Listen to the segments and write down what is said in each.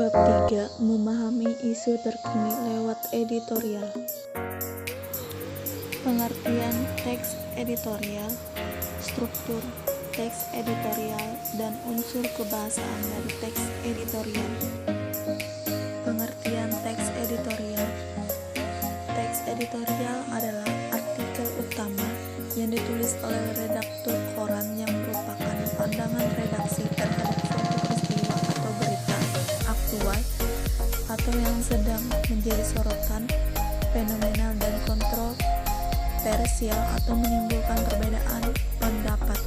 Bab 3. Memahami isu terkini lewat editorial. Pengertian teks editorial, struktur teks editorial, dan unsur kebahasaan dari teks editorial. Pengertian teks editorial. Teks editorial adalah artikel utama yang ditulis oleh redaktur koran yang merupakan pandangan redaksi terhadap suatu peristiwa atau berita aktual atau yang sedang menjadi sorotan, fenomenal dan kontroversial atau menimbulkan perbedaan pendapat.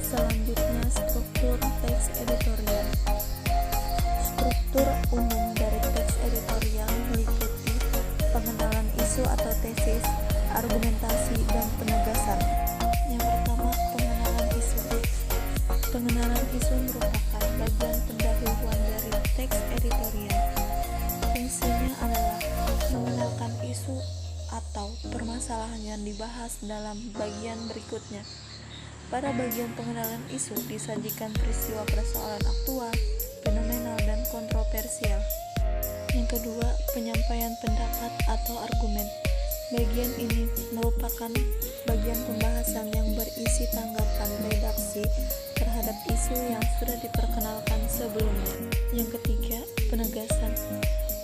Selanjutnya, struktur teks editorial. Struktur umum dari teks editorial meliputi pengenalan isu atau tesis, argumentasi, dan penegasan. Yang pertama, pengenalan isu. Pengenalan isu merupakan bagian pendahuluan dari teks editorial. Fungsinya adalah mengenalkan isu atau permasalahan yang dibahas dalam bagian berikutnya. Pada bagian pengenalan isu disajikan peristiwa persoalan aktual, fenomenal, dan kontroversial. Yang kedua, penyampaian pendapat atau argumen. Bagian ini merupakan bagian pembahasan yang berisi tanggapan redaksi terhadap isu yang sudah diperkenalkan sebelumnya. Yang ketiga, penegasan.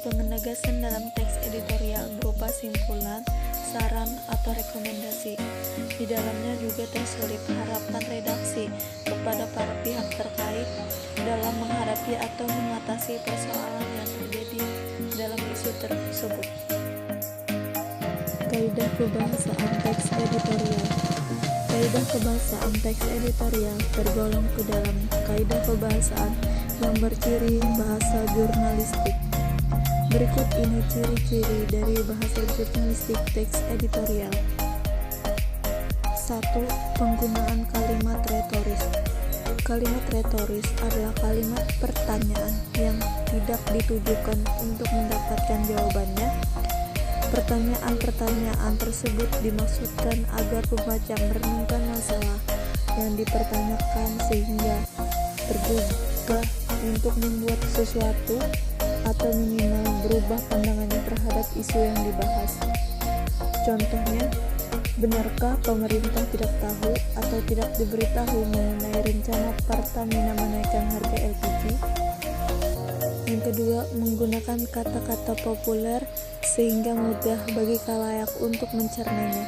Penegasan dalam teks editorial berupa simpulan, saran, atau rekomendasi. Di dalamnya juga terselip harapan redaksi kepada para pihak terkait dalam menghadapi atau mengatasi persoalan yang terjadi dalam isu tersebut. Kaidah kebahasaan teks editorial. Kaidah kebahasaan teks editorial tergolong ke dalam kaidah kebahasaan yang berciri bahasa jurnalistik. Berikut ini ciri-ciri dari bahasa jurnalistik teks editorial. 1. Penggunaan kalimat retoris. Kalimat retoris adalah kalimat pertanyaan yang tidak ditujukan untuk mendapatkan jawabannya. Pertanyaan-pertanyaan tersebut dimaksudkan agar pembaca merenungkan masalah yang dipertanyakan sehingga tergugah untuk membuat sesuatu atau minimal berubah pandangannya terhadap isu yang dibahas. Contohnya, benarkah pemerintah tidak tahu atau tidak diberitahu mengenai rencana Pertamina menaikkan harga LPG? Yang kedua, menggunakan kata-kata populer sehingga mudah bagi khalayak untuk mencernanya.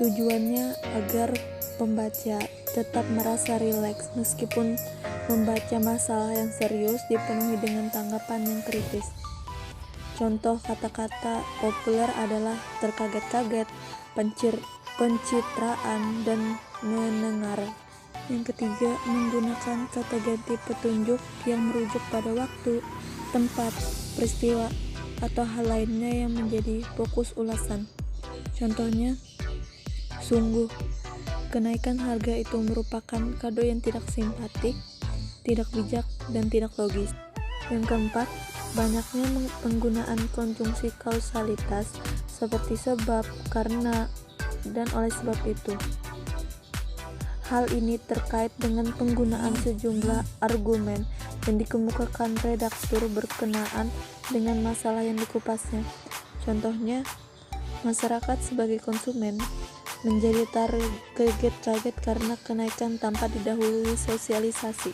Tujuannya agar pembaca tetap merasa rileks meskipun membaca masalah yang serius dipenuhi dengan tanggapan yang kritis. Contoh kata-kata populer adalah terkaget-kaget, pencitraan, dan mendengar. Yang ketiga, menggunakan kata ganti petunjuk yang merujuk pada waktu, tempat, peristiwa, atau hal lainnya yang menjadi fokus ulasan. Contohnya, sungguh, kenaikan harga itu merupakan kado yang tidak simpatik, tidak bijak, dan tidak logis. Yang keempat, banyaknya penggunaan konjungsi kausalitas seperti sebab, karena, dan oleh sebab itu. Hal ini terkait dengan penggunaan sejumlah argumen yang dikemukakan redaktur berkenaan dengan masalah yang dikupasnya. Contohnya, masyarakat sebagai konsumen menjadi terkaget-kaget karena kenaikan tanpa didahului sosialisasi.